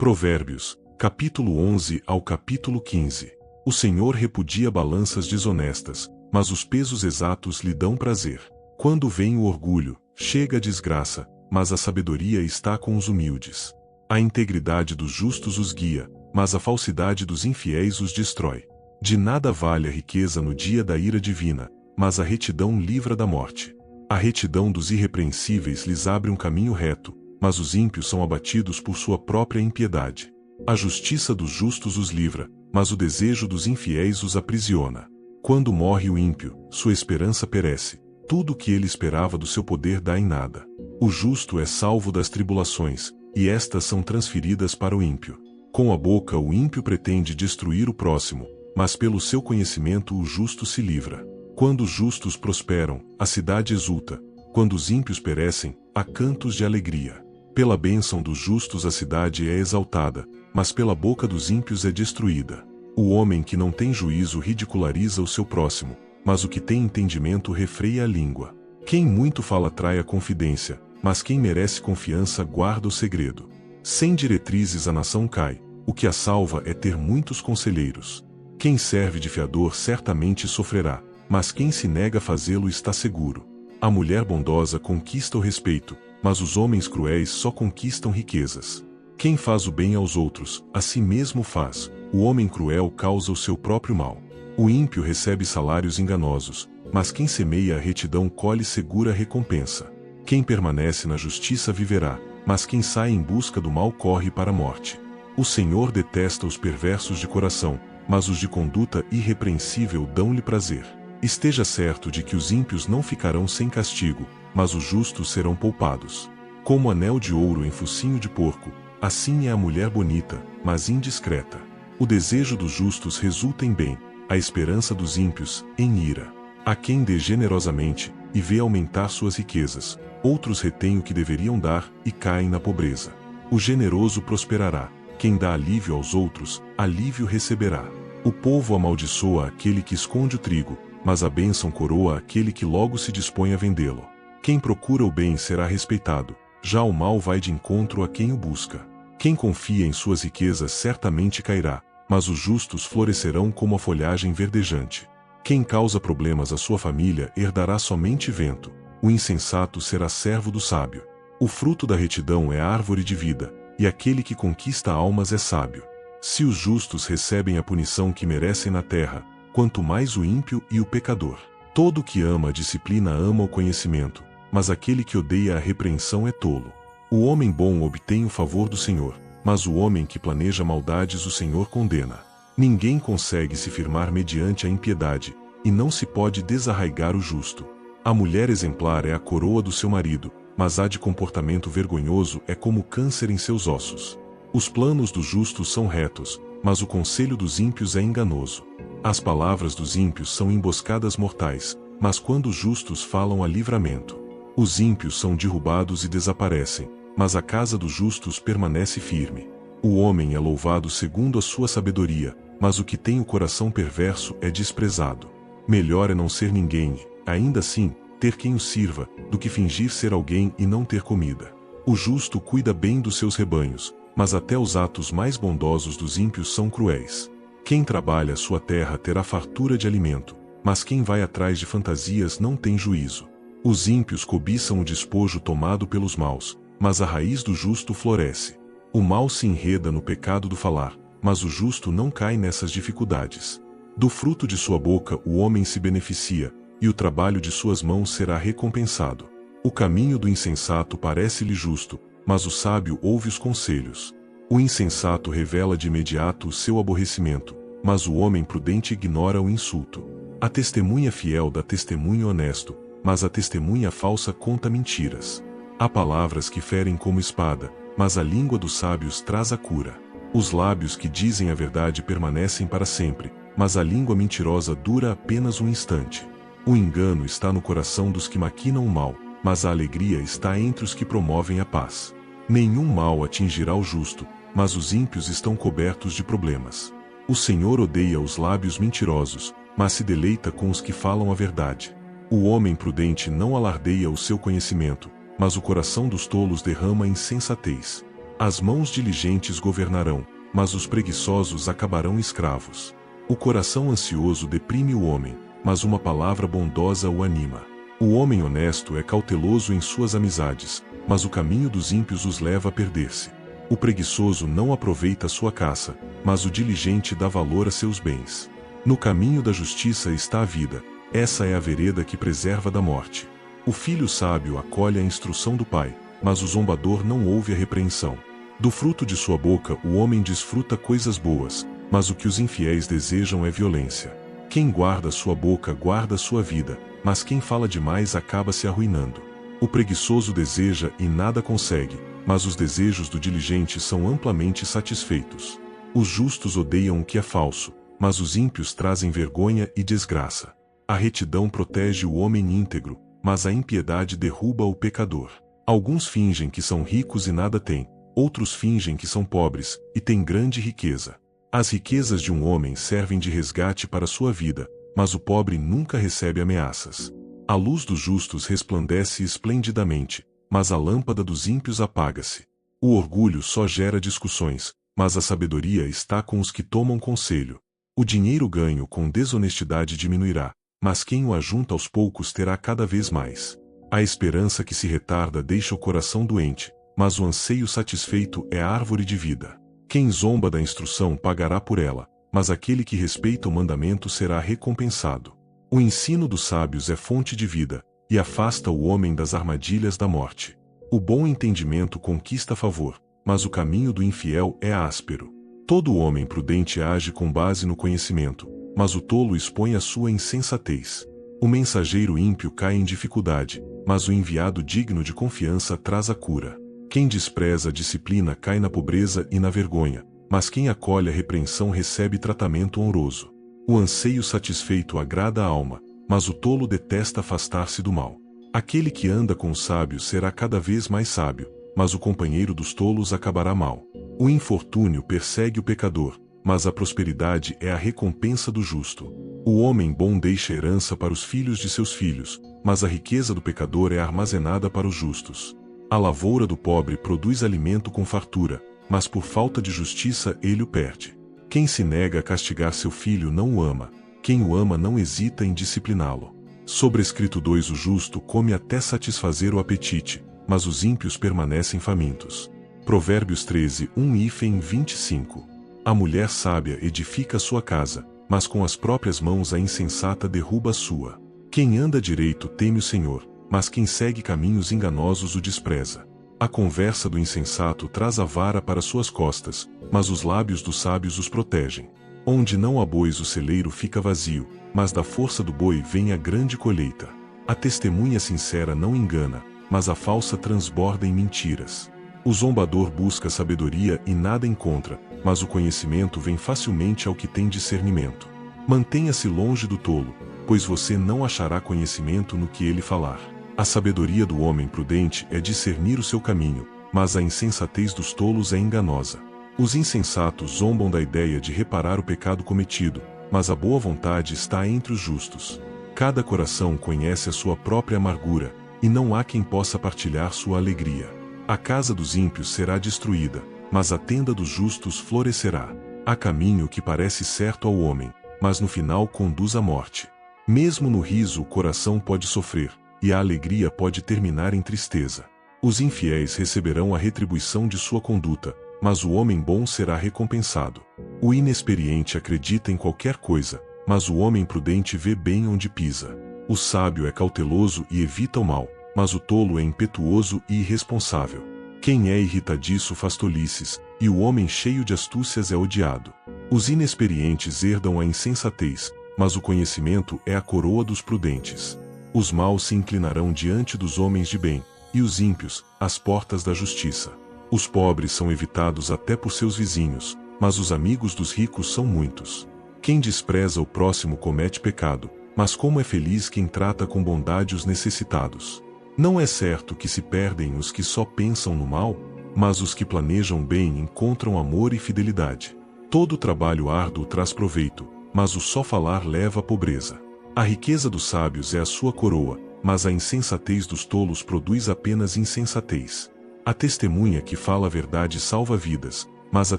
Provérbios, capítulo 11 ao capítulo 15. O Senhor repudia balanças desonestas, mas os pesos exatos lhe dão prazer. Quando vem o orgulho, chega a desgraça, mas a sabedoria está com os humildes. A integridade dos justos os guia, mas a falsidade dos infiéis os destrói. De nada vale a riqueza no dia da ira divina, mas a retidão livra da morte. A retidão dos irrepreensíveis lhes abre um caminho reto, mas os ímpios são abatidos por sua própria impiedade. A justiça dos justos os livra, mas o desejo dos infiéis os aprisiona. Quando morre o ímpio, sua esperança perece. Tudo o que ele esperava do seu poder dá em nada. O justo é salvo das tribulações, e estas são transferidas para o ímpio. Com a boca o ímpio pretende destruir o próximo, mas pelo seu conhecimento o justo se livra. Quando os justos prosperam, a cidade exulta. Quando os ímpios perecem, há cantos de alegria. Pela bênção dos justos a cidade é exaltada, mas pela boca dos ímpios é destruída. O homem que não tem juízo ridiculariza o seu próximo, mas o que tem entendimento refreia a língua. Quem muito fala trai a confidência, mas quem merece confiança guarda o segredo. Sem diretrizes a nação cai, o que a salva é ter muitos conselheiros. Quem serve de fiador certamente sofrerá, mas quem se nega a fazê-lo está seguro. A mulher bondosa conquista o respeito, mas os homens cruéis só conquistam riquezas. Quem faz o bem aos outros, a si mesmo faz. O homem cruel causa o seu próprio mal. O ímpio recebe salários enganosos, mas quem semeia a retidão colhe segura recompensa. Quem permanece na justiça viverá, mas quem sai em busca do mal corre para a morte. O Senhor detesta os perversos de coração, mas os de conduta irrepreensível dão-lhe prazer. Esteja certo de que os ímpios não ficarão sem castigo, mas os justos serão poupados. Como anel de ouro em focinho de porco, assim é a mulher bonita, mas indiscreta. O desejo dos justos resulta em bem, a esperança dos ímpios, em ira. Há quem dê generosamente, e vê aumentar suas riquezas, outros retêm o que deveriam dar, e caem na pobreza. O generoso prosperará, quem dá alívio aos outros, alívio receberá. O povo amaldiçoa aquele que esconde o trigo, mas a bênção coroa aquele que logo se dispõe a vendê-lo. Quem procura o bem será respeitado, já o mal vai de encontro a quem o busca. Quem confia em suas riquezas certamente cairá, mas os justos florescerão como a folhagem verdejante. Quem causa problemas à sua família herdará somente vento, o insensato será servo do sábio. O fruto da retidão é a árvore de vida, e aquele que conquista almas é sábio. Se os justos recebem a punição que merecem na terra, quanto mais o ímpio e o pecador. Todo o que ama a disciplina ama o conhecimento, mas aquele que odeia a repreensão é tolo. O homem bom obtém o favor do Senhor, mas o homem que planeja maldades o Senhor condena. Ninguém consegue se firmar mediante a impiedade, e não se pode desarraigar o justo. A mulher exemplar é a coroa do seu marido, mas a de comportamento vergonhoso é como câncer em seus ossos. Os planos dos justos são retos, mas o conselho dos ímpios é enganoso. As palavras dos ímpios são emboscadas mortais, mas quando os justos falam há livramento. Os ímpios são derrubados e desaparecem, mas a casa dos justos permanece firme. O homem é louvado segundo a sua sabedoria, mas o que tem o coração perverso é desprezado. Melhor é não ser ninguém, ainda assim, ter quem o sirva, do que fingir ser alguém e não ter comida. O justo cuida bem dos seus rebanhos, mas até os atos mais bondosos dos ímpios são cruéis. Quem trabalha sua terra terá fartura de alimento, mas quem vai atrás de fantasias não tem juízo. Os ímpios cobiçam o despojo tomado pelos maus, mas a raiz do justo floresce. O mal se enreda no pecado do falar, mas o justo não cai nessas dificuldades. Do fruto de sua boca o homem se beneficia, e o trabalho de suas mãos será recompensado. O caminho do insensato parece-lhe justo, mas o sábio ouve os conselhos. O insensato revela de imediato o seu aborrecimento, mas o homem prudente ignora o insulto. A testemunha fiel dá testemunho honesto, mas a testemunha falsa conta mentiras. Há palavras que ferem como espada, mas a língua dos sábios traz a cura. Os lábios que dizem a verdade permanecem para sempre, mas a língua mentirosa dura apenas um instante. O engano está no coração dos que maquinam o mal, mas a alegria está entre os que promovem a paz. Nenhum mal atingirá o justo, mas os ímpios estão cobertos de problemas. O Senhor odeia os lábios mentirosos, mas se deleita com os que falam a verdade. O homem prudente não alardeia o seu conhecimento, mas o coração dos tolos derrama insensatez. As mãos diligentes governarão, mas os preguiçosos acabarão escravos. O coração ansioso deprime o homem, mas uma palavra bondosa o anima. O homem honesto é cauteloso em suas amizades, mas o caminho dos ímpios os leva a perder-se. O preguiçoso não aproveita sua caça, mas o diligente dá valor a seus bens. No caminho da justiça está a vida, essa é a vereda que preserva da morte. O filho sábio acolhe a instrução do pai, mas o zombador não ouve a repreensão. Do fruto de sua boca o homem desfruta coisas boas, mas o que os infiéis desejam é violência. Quem guarda sua boca guarda sua vida, mas quem fala demais acaba se arruinando. O preguiçoso deseja e nada consegue, mas os desejos do diligente são amplamente satisfeitos. Os justos odeiam o que é falso, mas os ímpios trazem vergonha e desgraça. A retidão protege o homem íntegro, mas a impiedade derruba o pecador. Alguns fingem que são ricos e nada têm, outros fingem que são pobres e têm grande riqueza. As riquezas de um homem servem de resgate para sua vida, mas o pobre nunca recebe ameaças. A luz dos justos resplandece esplendidamente, mas a lâmpada dos ímpios apaga-se. O orgulho só gera discussões, mas a sabedoria está com os que tomam conselho. O dinheiro ganho com desonestidade diminuirá, mas quem o ajunta aos poucos terá cada vez mais. A esperança que se retarda deixa o coração doente, mas o anseio satisfeito é a árvore de vida. Quem zomba da instrução pagará por ela, mas aquele que respeita o mandamento será recompensado. O ensino dos sábios é fonte de vida, e afasta o homem das armadilhas da morte. O bom entendimento conquista favor, mas o caminho do infiel é áspero. Todo homem prudente age com base no conhecimento, mas o tolo expõe a sua insensatez. O mensageiro ímpio cai em dificuldade, mas o enviado digno de confiança traz a cura. Quem despreza a disciplina cai na pobreza e na vergonha, mas quem acolhe a repreensão recebe tratamento honroso. O anseio satisfeito agrada a alma, mas o tolo detesta afastar-se do mal. Aquele que anda com os sábios será cada vez mais sábio, mas o companheiro dos tolos acabará mal. O infortúnio persegue o pecador, mas a prosperidade é a recompensa do justo. O homem bom deixa herança para os filhos de seus filhos, mas a riqueza do pecador é armazenada para os justos. A lavoura do pobre produz alimento com fartura, mas por falta de justiça ele o perde. Quem se nega a castigar seu filho não o ama, quem o ama não hesita em discipliná-lo. Sobrescrito 2: o justo come até satisfazer o apetite, mas os ímpios permanecem famintos. Provérbios 13, 1-25. A mulher sábia edifica sua casa, mas com as próprias mãos a insensata derruba a sua. Quem anda direito teme o Senhor, mas quem segue caminhos enganosos o despreza. A conversa do insensato traz a vara para suas costas, mas os lábios dos sábios os protegem. Onde não há bois o celeiro fica vazio, mas da força do boi vem a grande colheita. A testemunha sincera não engana, mas a falsa transborda em mentiras. O zombador busca sabedoria e nada encontra, mas o conhecimento vem facilmente ao que tem discernimento. Mantenha-se longe do tolo, pois você não achará conhecimento no que ele falar. A sabedoria do homem prudente é discernir o seu caminho, mas a insensatez dos tolos é enganosa. Os insensatos zombam da ideia de reparar o pecado cometido, mas a boa vontade está entre os justos. Cada coração conhece a sua própria amargura, e não há quem possa partilhar sua alegria. A casa dos ímpios será destruída, mas a tenda dos justos florescerá. Há caminho que parece certo ao homem, mas no final conduz à morte. Mesmo no riso o coração pode sofrer, e a alegria pode terminar em tristeza. Os infiéis receberão a retribuição de sua conduta, mas o homem bom será recompensado. O inexperiente acredita em qualquer coisa, mas o homem prudente vê bem onde pisa. O sábio é cauteloso e evita o mal, mas o tolo é impetuoso e irresponsável. Quem é irritadiço faz tolices, e o homem cheio de astúcias é odiado. Os inexperientes herdam a insensatez, mas o conhecimento é a coroa dos prudentes. Os maus se inclinarão diante dos homens de bem, e os ímpios, às portas da justiça. Os pobres são evitados até por seus vizinhos, mas os amigos dos ricos são muitos. Quem despreza o próximo comete pecado, mas como é feliz quem trata com bondade os necessitados. Não é certo que se perdem os que só pensam no mal, mas os que planejam bem encontram amor e fidelidade. Todo trabalho árduo traz proveito, mas o só falar leva à pobreza. A riqueza dos sábios é a sua coroa, mas a insensatez dos tolos produz apenas insensatez. A testemunha que fala a verdade salva vidas, mas a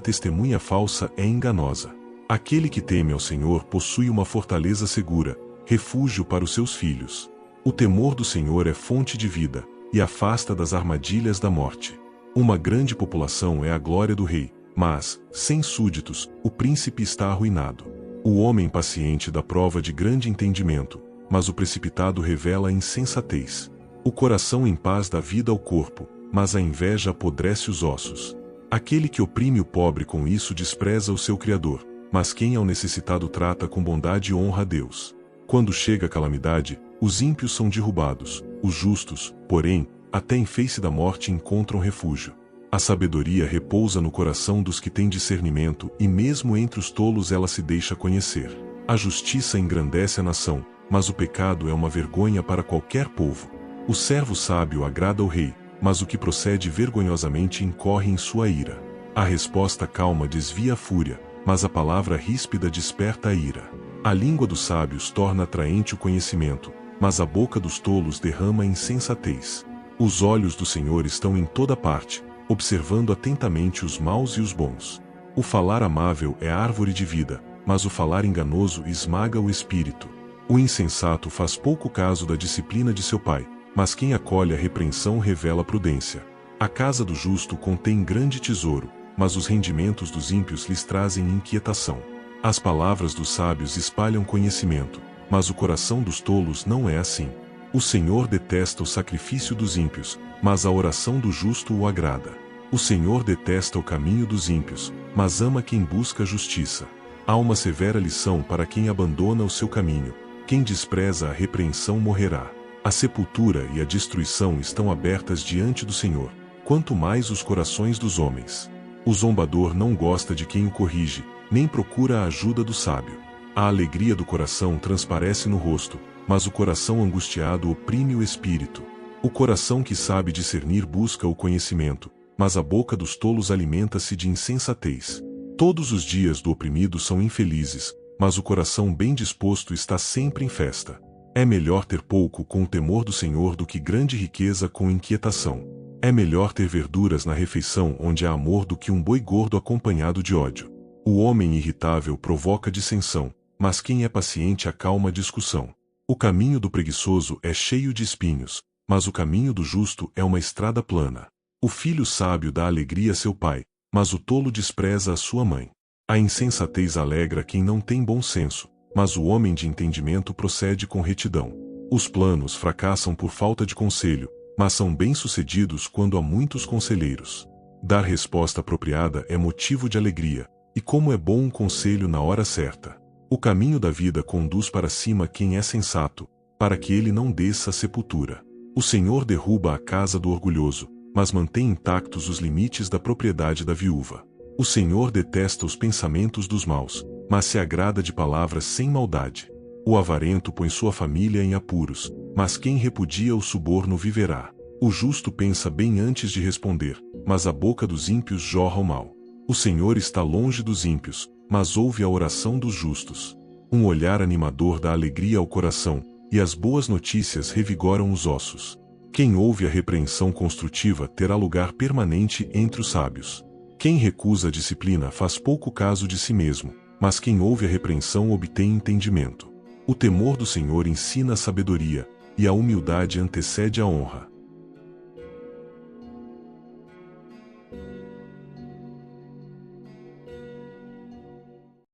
testemunha falsa é enganosa. Aquele que teme ao Senhor possui uma fortaleza segura, refúgio para os seus filhos. O temor do Senhor é fonte de vida, e afasta das armadilhas da morte. Uma grande população é a glória do rei, mas, sem súditos, o príncipe está arruinado. O homem paciente dá prova de grande entendimento, mas o precipitado revela a insensatez. O coração em paz dá vida ao corpo, mas a inveja apodrece os ossos. Aquele que oprime o pobre com isso despreza o seu Criador, mas quem ao necessitado trata com bondade honra a Deus. Quando chega a calamidade, os ímpios são derrubados, os justos, porém, até em face da morte encontram refúgio. A sabedoria repousa no coração dos que têm discernimento e mesmo entre os tolos ela se deixa conhecer. A justiça engrandece a nação, mas o pecado é uma vergonha para qualquer povo. O servo sábio agrada ao rei, mas o que procede vergonhosamente incorre em sua ira. A resposta calma desvia a fúria, mas a palavra ríspida desperta a ira. A língua dos sábios torna atraente o conhecimento, mas a boca dos tolos derrama a insensatez. Os olhos do Senhor estão em toda parte, observando atentamente os maus e os bons. O falar amável é árvore de vida, mas o falar enganoso esmaga o espírito. O insensato faz pouco caso da disciplina de seu pai, mas quem acolhe a repreensão revela prudência. A casa do justo contém grande tesouro, mas os rendimentos dos ímpios lhes trazem inquietação. As palavras dos sábios espalham conhecimento, mas o coração dos tolos não é assim. O Senhor detesta o sacrifício dos ímpios, mas a oração do justo o agrada. O Senhor detesta o caminho dos ímpios, mas ama quem busca a justiça. Há uma severa lição para quem abandona o seu caminho. Quem despreza a repreensão morrerá. A sepultura e a destruição estão abertas diante do Senhor, quanto mais os corações dos homens. O zombador não gosta de quem o corrige, nem procura a ajuda do sábio. A alegria do coração transparece no rosto, mas o coração angustiado oprime o espírito. O coração que sabe discernir busca o conhecimento, mas a boca dos tolos alimenta-se de insensatez. Todos os dias do oprimido são infelizes, mas o coração bem disposto está sempre em festa. É melhor ter pouco com o temor do Senhor do que grande riqueza com inquietação. É melhor ter verduras na refeição onde há amor do que um boi gordo acompanhado de ódio. O homem irritável provoca dissensão, mas quem é paciente acalma a discussão. O caminho do preguiçoso é cheio de espinhos, mas o caminho do justo é uma estrada plana. O filho sábio dá alegria a seu pai, mas o tolo despreza a sua mãe. A insensatez alegra quem não tem bom senso, mas o homem de entendimento procede com retidão. Os planos fracassam por falta de conselho, mas são bem-sucedidos quando há muitos conselheiros. Dar resposta apropriada é motivo de alegria, e como é bom um conselho na hora certa. O caminho da vida conduz para cima quem é sensato, para que ele não desça à sepultura. O Senhor derruba a casa do orgulhoso, mas mantém intactos os limites da propriedade da viúva. O Senhor detesta os pensamentos dos maus, mas se agrada de palavras sem maldade. O avarento põe sua família em apuros, mas quem repudia o suborno viverá. O justo pensa bem antes de responder, mas a boca dos ímpios jorra o mal. O Senhor está longe dos ímpios, mas ouve a oração dos justos. Um olhar animador dá alegria ao coração, e as boas notícias revigoram os ossos. Quem ouve a repreensão construtiva terá lugar permanente entre os sábios. Quem recusa a disciplina faz pouco caso de si mesmo, mas quem ouve a repreensão obtém entendimento. O temor do Senhor ensina a sabedoria, e a humildade antecede a honra.